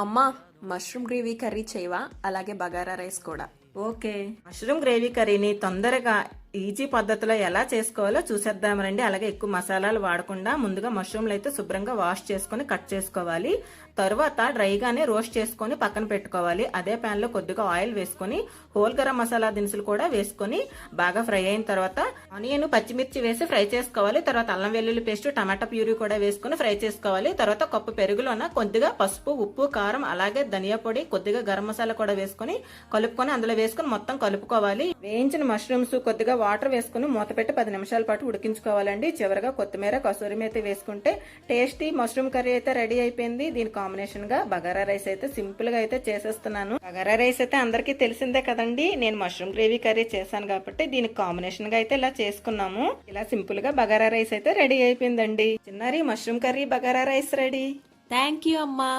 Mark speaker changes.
Speaker 1: అమ్మా, mushroom gravy curry చేయవా? అలాగే బగారా రైస్ కూడా.
Speaker 2: ఓకే, మష్రూమ్ గ్రేవీ కర్రీని తొందరగా ఈజీ పద్ధతిలో ఎలా చేసుకోవాలో చూసేద్దాం రండి. అలాగే ఎక్కువ మసాలాలు వాడకుండా ముందుగా మష్రూమ్లు అయితే శుభ్రంగా వాష్ చేసుకుని కట్ చేసుకోవాలి. తర్వాత డ్రైగానే రోస్ట్ చేసుకుని పక్కన పెట్టుకోవాలి. అదే ప్యాన్ లో కొద్దిగా ఆయిల్ వేసుకుని హోల్ గరం మసాలా దినుసులు కూడా వేసుకుని బాగా ఫ్రై అయిన తర్వాత ఆనియన్, పచ్చిమిర్చి వేసి ఫ్రై చేసుకోవాలి. తర్వాత అల్లం వెల్లుల్లి పేస్ట్, టమాటా ప్యూరీ కూడా వేసుకుని ఫ్రై చేసుకోవాలి. తర్వాత కప్పు పెరుగులోన కొద్దిగా పసుపు, ఉప్పు, కారం, అలాగే ధనియా పొడి, కొద్దిగా గరం మసాలా కూడా వేసుకుని కలుపుకొని అందులో వేసుకుని మొత్తం కలుపుకోవాలి. వేయించిన మష్రూమ్స్ కొద్దిగా వాటర్ వేసుకుని మూత పెట్టి 10 నిమిషాల పాటు ఉడికించుకోవాలండి. చివరిగా కొత్తిమీర, కసూరి మేతి వేసుకుంటే టేస్టీ మష్రూమ్ కర్రీ అయితే రెడీ అయిపోయింది. దీని కాంబినేషన్ గా బగారా రైస్ అయితే సింపుల్ గా అయితే చేసేస్తున్నాను. బగారా రైస్ అయితే అందరికీ తెలిసిందే కదండి. నేను మష్రూమ్ గ్రేవీ కర్రీ చేశాను కాబట్టి దీనికి కాంబినేషన్ గా అయితే ఇలా చేసుకున్నాము. ఇలా సింపుల్ గా బగారా రైస్ అయితే రెడీ అయిపోయిందండి. చిన్నారి mushroom curry bagara rice ready.
Speaker 1: Thank you అమ్మా.